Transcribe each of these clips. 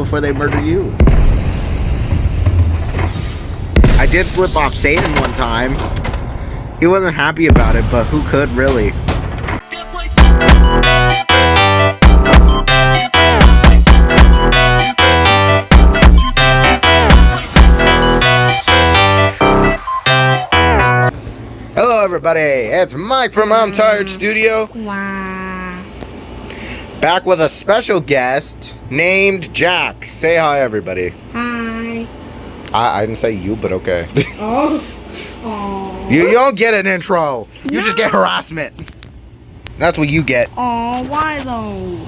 before they murder you. I did flip off Satan one time. He wasn't happy about it, but who could really? Hello everybody, it's Mike from I'm Tired Studio. Wow. Back with a special guest named Jack. Say hi everybody. Hi. I didn't say you, but okay. Oh. Oh. You don't get an intro. You just get harassment. That's what you get. Oh, why though?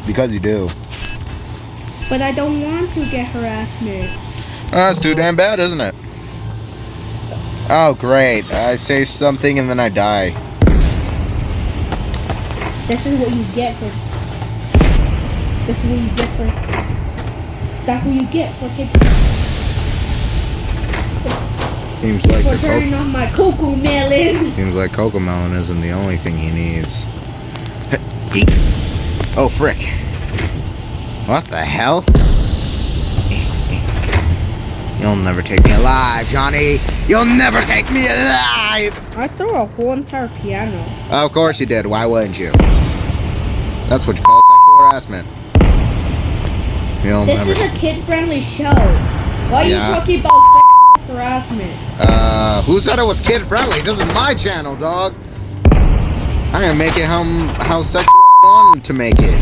Because you do. But I don't want to get harassment. That's too damn bad, isn't it? Oh, great. I say something and then I die. This is what you get for. This is what you get for. That's what you get for taking. Seems like For turning on my cocoa melon. Seems like cocoa melon isn't the only thing he needs. Oh, frick. What the hell? You'll never take me alive, Johnny. You'll never take me alive. I threw a whole entire piano. Of course you did. Why wouldn't you? That's what you call sexual harassment. This is a kid-friendly show. Why are you talking about sexual harassment? Who said it was kid-friendly? This is my channel, dog. I'm gonna make it how sexual I want to make it.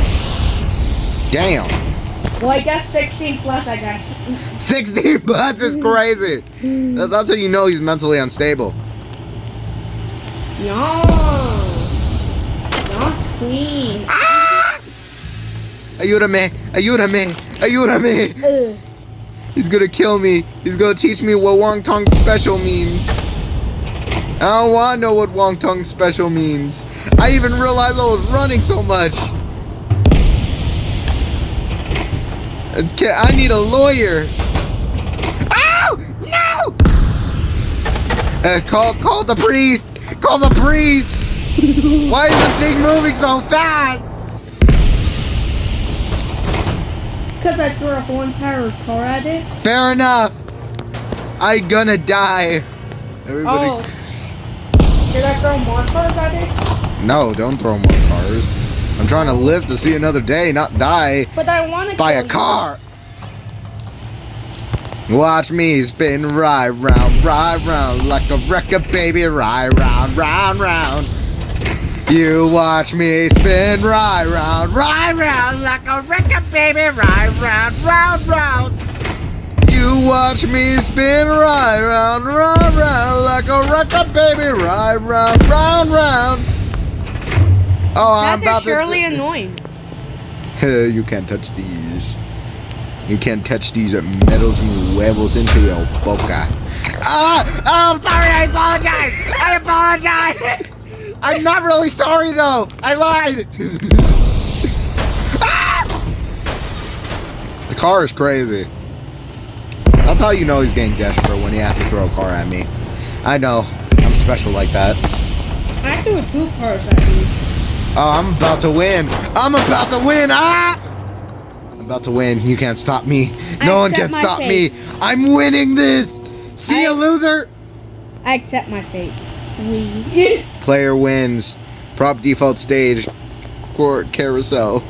Damn. Well, I guess 16 plus, I guess. 16 plus is crazy. That's how you know he's mentally unstable. No. Don't scream. Ah! Ayúdame, ayúdame, ayúdame. He's gonna kill me. He's gonna teach me what Wong-Tong Special means. I don't wanna know what Wong-Tong Special means. I even realized I was running so much. Okay, I need a lawyer. Oh no! Call the priest. Call the priest. Why is this thing moving so fast? Because I threw a whole entire car at it. Fair enough. I gonna die. Everybody. Oh. Did I throw more cars at it? No, don't throw more cars. I'm trying to live to see another day, not die But I want to by a car. Watch me spin right round like a record, baby, right round, round. You watch me spin right round like a record, baby, right round. You watch me spin right round like a record, baby, right round. Oh, I'm about surely annoying. You can't touch these. You can't touch these metals and huevos into your boca. Oh, I'm sorry. I apologize. I'm not really sorry though. I lied. Ah! The car is crazy. That's how you know he's getting desperate when he has to throw a car at me. I know. I'm special like that. I threw 2 cars at you. Oh, I'm about to win. Ah! I'm about to win. You can't stop me. No one can stop me. I'm winning this. See you, loser. I accept my fate. We. Player wins. Prop default stage. Court carousel.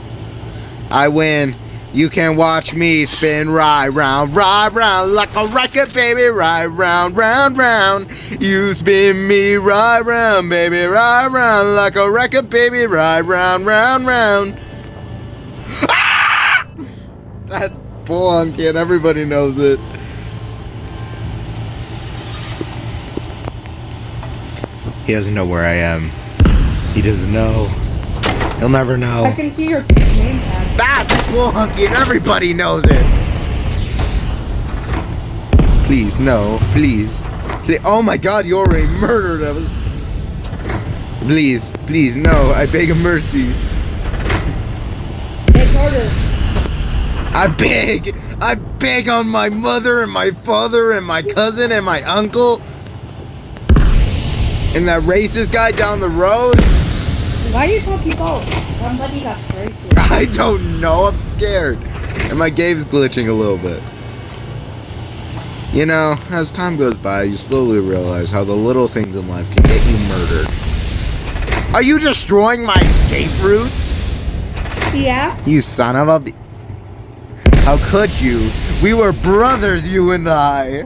I win. You can watch me spin right round like a record, baby, right round. You spin me right round, baby, right round like a record, baby, right round. Ah! That's bonky and everybody knows it. He doesn't know where I am. He doesn't know. He'll never know. I can see your name tag. That's wonky and everybody knows it. Please, no. Please. Oh my god, you already murdered us. Please, no. I beg of mercy. It's harder. I beg on my mother and my father and my cousin and my uncle. And that racist guy down the road. Why are you talking about somebody that's racist? I don't know. I'm scared. And my game's glitching a little bit. You know, as time goes by, you slowly realize how the little things in life can get you murdered. Are you destroying my escape routes? Yeah. You son of a... How could you? We were brothers, you and I.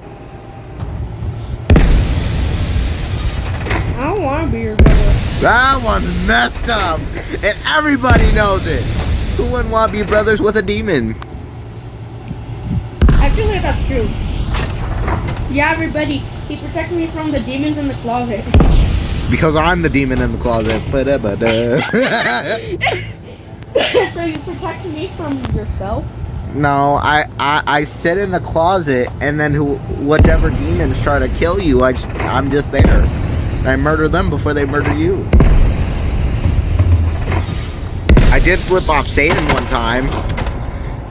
I don't want to be your brother. That one's messed up. And everybody knows it. Who wouldn't want to be brothers with a demon? Actually, that's true. Yeah, everybody. He protected me from the demons in the closet. Because I'm the demon in the closet. Ba-da-ba-da. So you protected me from yourself? No, I sit in the closet, and then whatever demons try to kill you, I'm just there. I murder them before they murder you. I did flip off Satan one time.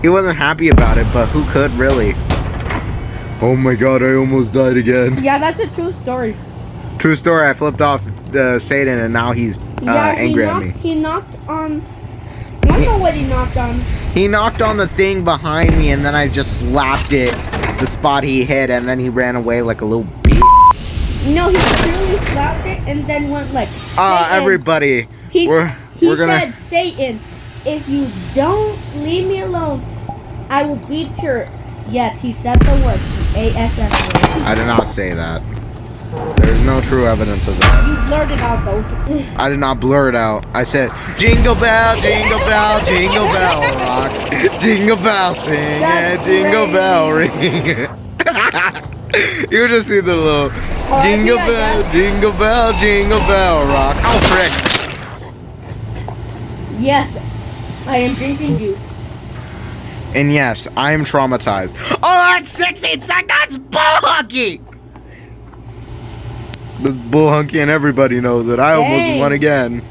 He wasn't happy about it, but who could really? Oh my god, I almost died again. Yeah, that's a true story. True story, I flipped off Satan, and now he's angry at me. He knocked on... I don't know what he knocked on. He knocked on the thing behind me, and then I just slapped it, the spot he hit, and then he ran away like a little bitch. No, he truly slapped it and then went like... Satan. Everybody, He we're gonna... said, Satan, if you don't leave me alone, I will beat your... Yes, he said the word. ASS. I did not say that. There's no true evidence of that. You blurred it out, though. I did not blur it out. I said, jingle bell, jingle bell, jingle bell rock. Jingle bell sing and jingle bell ring. You just see the little jingle bell, jingle bell, jingle bell rock. Oh, frick. Yes, I am drinking juice. And yes, I am traumatized. Oh, that's 16 seconds! Bull hunky! The bull hunky and everybody knows it. I almost won again.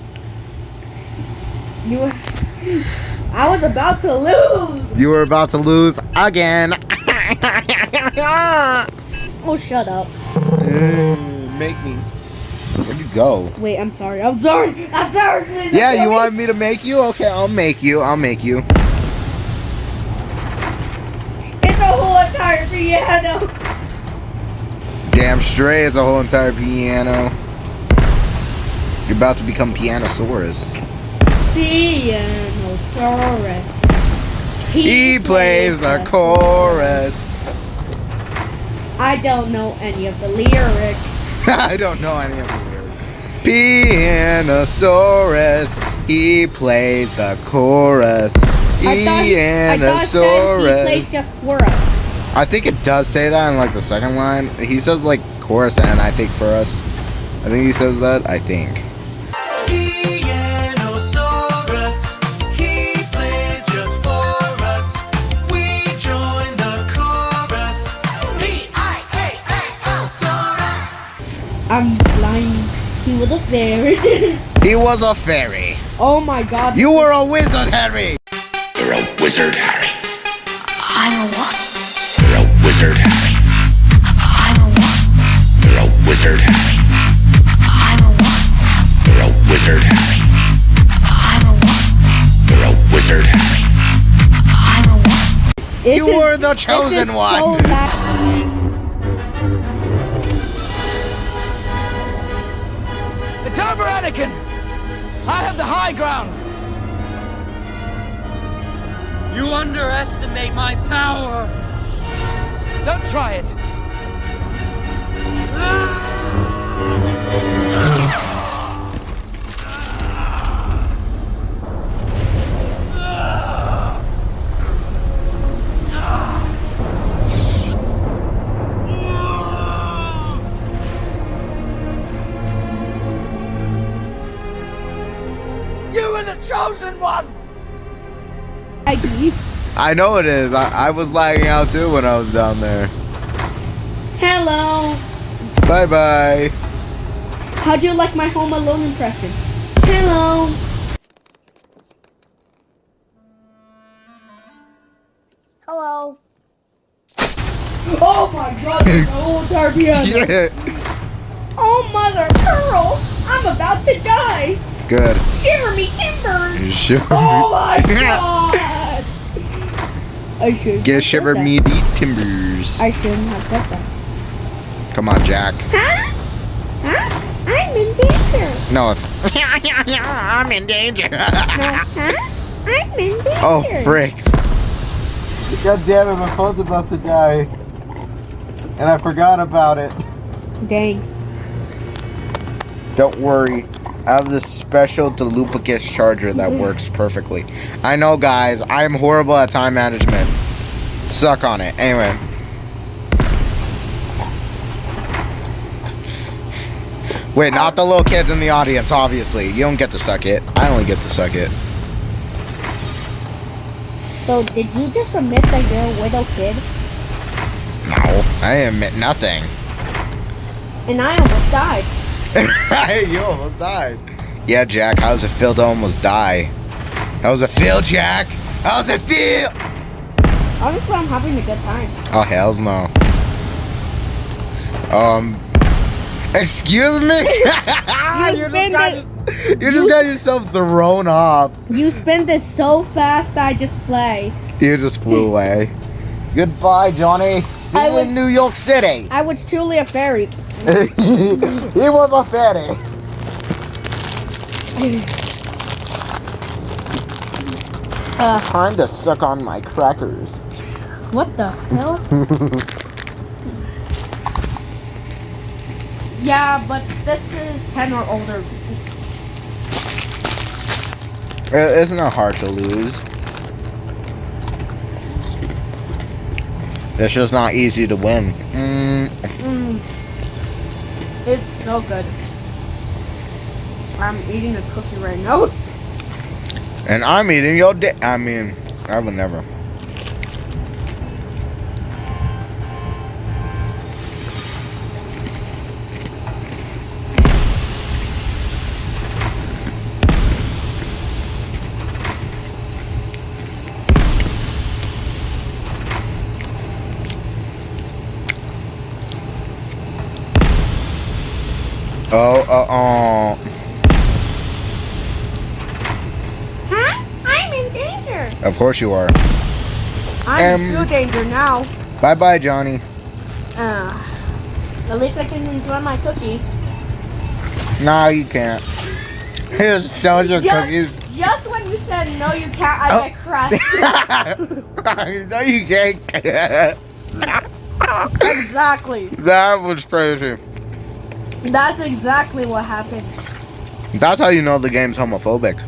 I was about to lose. You were about to lose again. Oh, shut up. Make me. Where'd you go? Wait, I'm sorry. I'm sorry. Please, Yeah, you want me to make you? Okay, I'll make you. It's a whole entire piano. Damn straight, it's a whole entire piano. You're about to become Pianosaurus. Pianosaurus. He plays the chorus. I don't know any of the lyrics. I don't know any of the lyrics. Pianosaurus. He plays the chorus. I thought it said he plays just for us. I think it does say that in like the second line. He says like chorus and I think for us. I think he says that. I think. Pianosaurus, he plays just for us. We join the chorus. P-I-A-A-L-saurus. I'm blind. He was a fairy. He was a fairy. Oh my god. You were a wizard, Harry. You're a wizard, Harry. I'm a what? You're a wizard, Harry. I'm a what? You're a wizard, Harry. I'm a what? You're a wizard, Harry. I'm a what? You're a wizard, Harry. I'm a what? You were the chosen one. It's over, Anakin! I have the high ground! You underestimate my power! Don't try it! You were the chosen one! I know it is. I was lagging out too when I was down there. Hello. Bye bye. How do you like my Home Alone impression? Hello. Hello. Oh my god, there's a whole entire piano. Yeah. Oh mother Pearl, I'm about to die. Good. Shiver me timbers. Sure. Oh my god. I should. Get shiver me these timbers. I shouldn't have said that. Come on, Jack. Huh? Huh? I'm in danger. No, it's. I'm in danger. No, huh? I'm in danger. Oh, frick. God damn it, my phone's about to die. And I forgot about it. Dang. Don't worry. I have this special Delupicus charger that works perfectly. I know, guys. I'm horrible at time management. Suck on it. Anyway. Wait, not the little kids in the audience, obviously. You don't get to suck it. I only get to suck it. So, did you just admit that you're a widow kid? No, I admit nothing. And I almost died. You almost died. Yeah, Jack, how does it feel to almost die? How does it feel, Jack? How does it feel? Honestly, I'm having a good time. Oh, hells no. Excuse me? You just got yourself thrown off. You spin this so fast, I just play. You just flew away. Goodbye, Johnny. See you in New York City. I was truly a fairy. He was a fairy. Time to suck on my crackers. What the hell? Yeah, but this is 10 or older. It's not hard to lose. It's just not easy to win. It's so good. I'm eating a cookie right now. And I'm eating your dick. I mean, I would never. Oh. Huh? I'm in danger. Of course you are. I'm in true danger now. Bye-bye, Johnny. At least I can enjoy my cookie. No, you can't. Here's your cookies. Just when you said no, you can't, I get crushed. No, you can't. Exactly. That was crazy. That's exactly what happened. That's how you know the game's homophobic.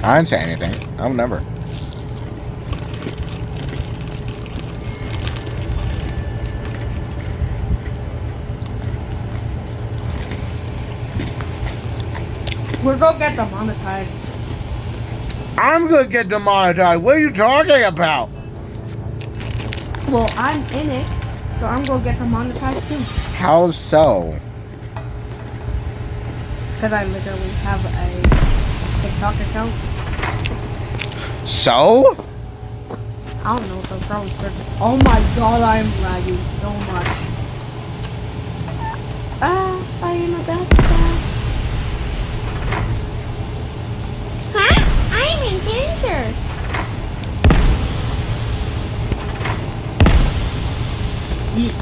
I didn't say anything. I'll never. We're gonna get demonetized. I'm gonna get demonetized. What are you talking about? Well, I'm in it, so I'm gonna get demonetized too. How so? Because I literally have a TikTok account. So? I don't know if I'm probably searching. Oh my god, I'm lagging so much. I am about to die. Huh? I'm in danger.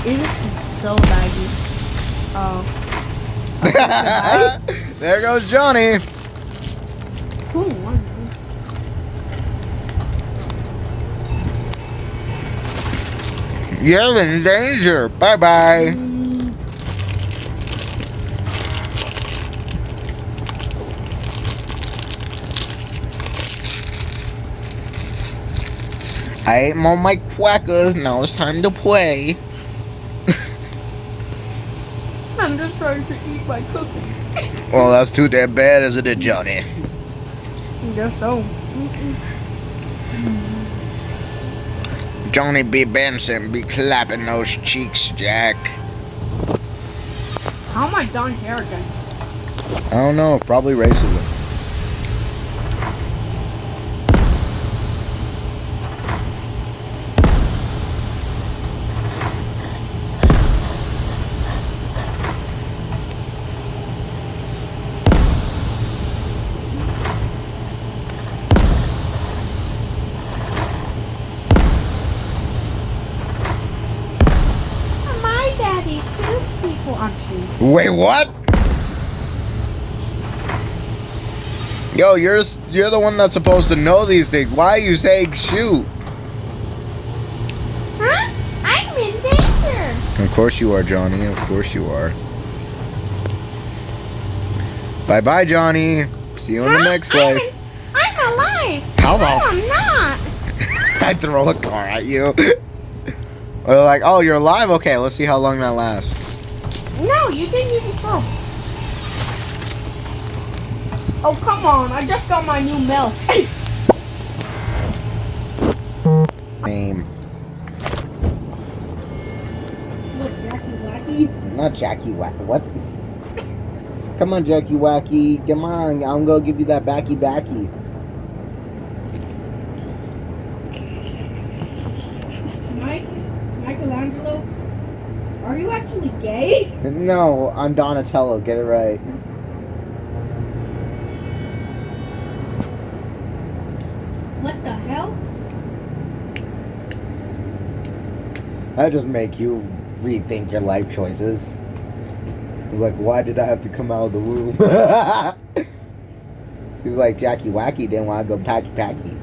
This is so laggy. Oh. There goes Johnny. Who won? You're in danger. Bye-bye. I ate all my quackers. Now it's time to play. I'm just trying to eat my cookies. Well, that's too damn bad, isn't it, Johnny? I guess so. Johnny B. Benson be clapping those cheeks, Jack. How am I done here again? I don't know, probably racism. on Steam. Wait, what? Yo, you're the one that's supposed to know these things. Why are you saying shoot? Huh? I'm in danger. Of course you are, Johnny. Of course you are. Bye-bye, Johnny. See you in the next life. I'm alive. How No, about I'm not. I throw a car at you? Or like, oh, you're alive? Okay, let's see how long that lasts. No, you didn't even throw. Oh, come on. I just got my new milk. Name. What, Jackie Wacky? Not Jackie Wacky. What? Come on, Jackie Wacky. Come on. I'm going to give you that backy. Michelangelo? Are you actually gay? No, I'm Donatello. Get it right. What the hell? That just make you rethink your life choices. Like, why did I have to come out of the womb? He was like, Jackie Wacky didn't want to go packy.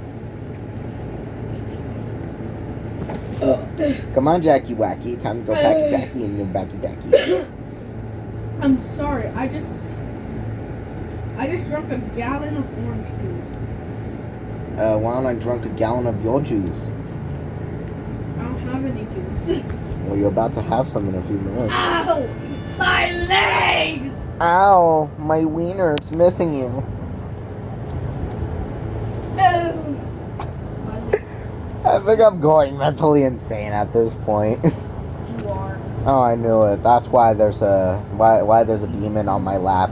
Come on, Jackie Wacky. Time to go packy and go backy. I'm sorry. I just drank a gallon of orange juice. Why don't I drunk a gallon of your juice? I don't have any juice. Well, you're about to have some in a few minutes. Ow! My leg! Ow, my wiener, it's missing you. Oh. I think I'm going mentally insane at this point. You are. Oh, I knew it. That's why there's a why there's a demon on my lap.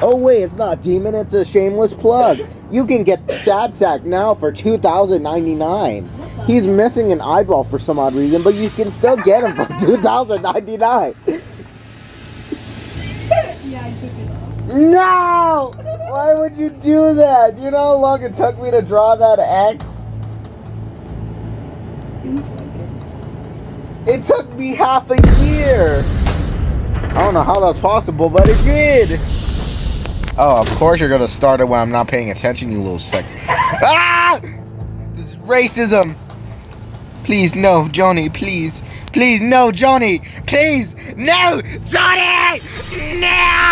Oh wait, it's not a demon, it's a shameless plug. You can get Sad Sack now for $2,099. He's missing an eyeball for some odd reason, but you can still get him for $2,099. Yeah, I took it off. No! Why would you do that? Do you know how long it took me to draw that X? It took me half a year. I don't know how that's possible, but it did. Oh, of course you're gonna start it when I'm not paying attention, you little sex. Ah! This is racism. Please, no, Johnny, please. Please, no, Johnny. Please, no, Johnny! No!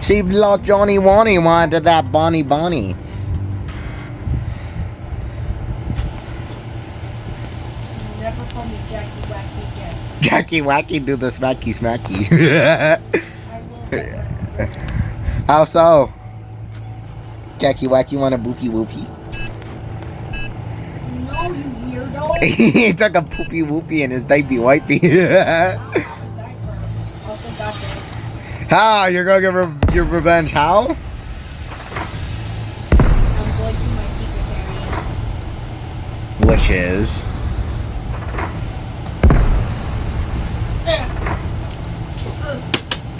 Seems like Johnny wanted that Bonnie. Never call me Jackie Wacky again. Jackie Wacky do the smacky. I will. How so? Jackie Wacky want a boopy whoopie? No, you weirdo. He took a poopy whoopie in his diaper wipey. Also got that. How? You're gonna get your revenge? How? I'm going to my secret area. Which is?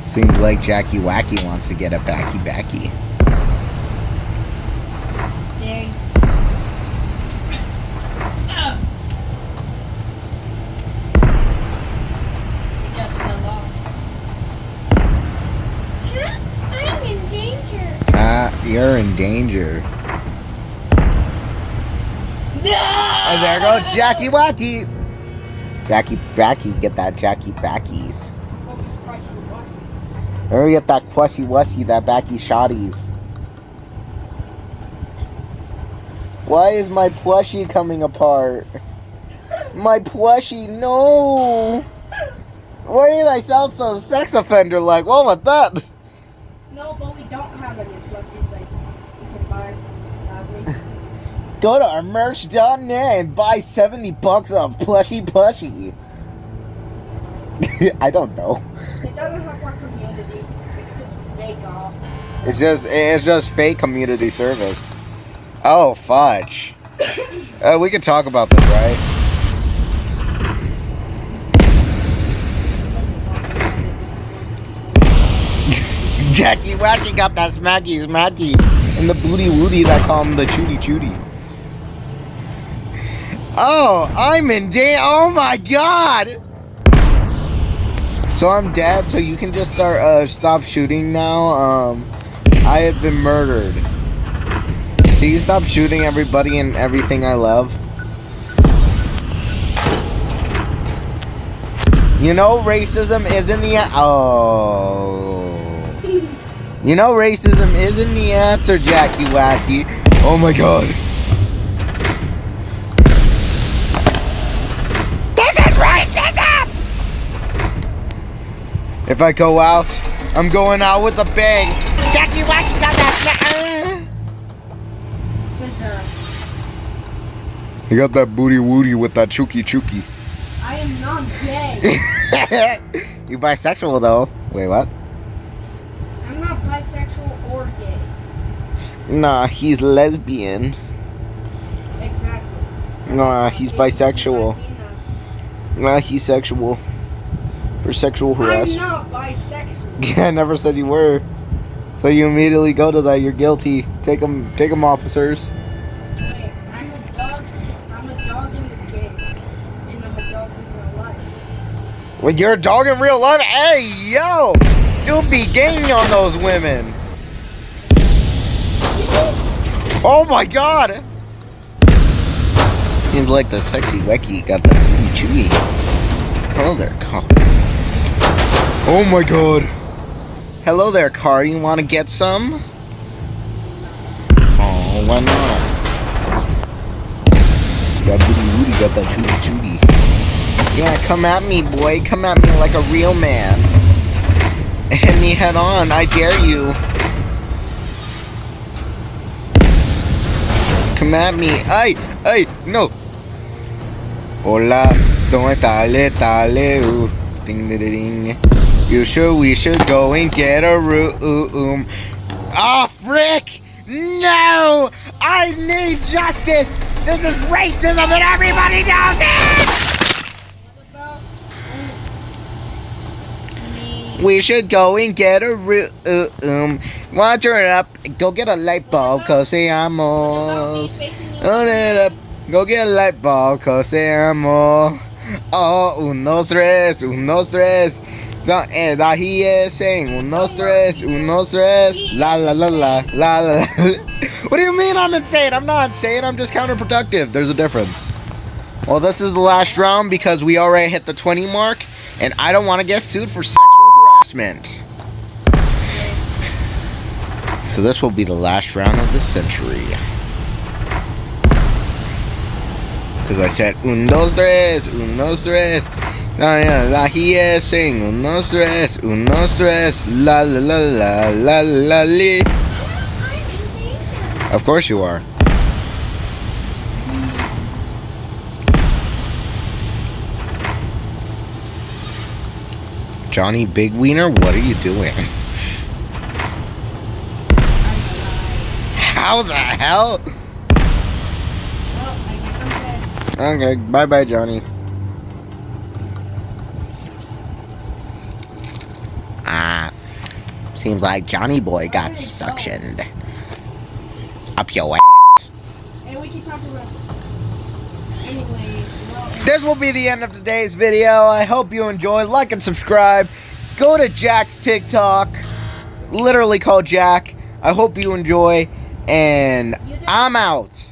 Seems like Jackie Wacky wants to get a backy. Dang. It just fell off. I'm in danger. You're in danger. And there goes Jackie Wacky. Jackie, get that Jackie Backies. Or get that quessy wussy, that backy shotties. Why is my plushie coming apart? My plushie, no! Why did I sound so sex offender like? What was that? No, but we don't have any plushies like we can buy, sadly. Go to our merch.net and buy $70 of plushie. I don't know. It doesn't help our community. It's just fake off. It's just fake community service. Oh fudge. We could talk about this, right? Jackie Wacky got that smacky smacky. And the booty woody that call him the chooty chooty. Oh, I'm in oh my god! So I'm dead, so you can just stop shooting now. I have been murdered. Please stop shooting everybody and everything I love. You know racism is in the You know racism isn't the answer, Jackie Wacky. Oh my god. This is racism! If I go out, I'm going out with a bang. Jackie Wacky got that. Mister, You got that booty woody with that chooky chooky. I am not gay. You bisexual though. Wait, what? I'm not bisexual or gay. Nah, he's lesbian. Exactly. Nah, he's bisexual. Nah, he's sexual. For sexual I'm harassment. not bisexual. Yeah, I never said you were. So you immediately go to that. You're guilty. Take them, officers. Wait, I'm a dog. I'm a dog in the game. And I'm a dog in real life. When you're a dog in real life, hey yo, you'll be gaining on those women. Oh my god. Seems like the sexy Wecky got the booty chewy. Hello there, car. Oh my god. Hello there, car. You want to get some? Oh, why not? Got booty woody, got that chooty chooty. Yeah, come at me, boy. Come at me like a real man. Hit me head on. I dare you. Come at me. Ay, no. Hola, ¿dónde tale? Ding, ding, ding. We should go and get a room. Oh, frick! No! I need justice! This is racism and everybody knows it! We should go and get a room. Wanna turn it up? Go get a light bulb, cause seamos. Turn it up. Go get a light bulb, cause seamos. Oh, 1, 2, 3, 1, 2, 3. That he is saying 1, 2, 3, 1, 2, 3. La la la la la la. What do you mean I'm insane? I'm not insane. I'm just counterproductive. There's a difference. Well, this is the last round because we already hit the 20 mark, and I don't want to get sued for sexual harassment. So this will be the last round of the century. Because I said 1, 2, 3, 1, 2, 3. La he is saying 1, 2, 3, 1, 2, 3. La la la la la la li. Of course you are. Johnny Big Wiener, what are you doing? How the hell? Okay, bye-bye, Johnny. Seems like Johnny Boy got suctioned up your ass. Hey, we can talk about anyways. This will be the end of today's video. I hope you enjoyed. Like and subscribe. Go to Jack's TikTok. Literally called Jack. I hope you enjoy. And I'm out.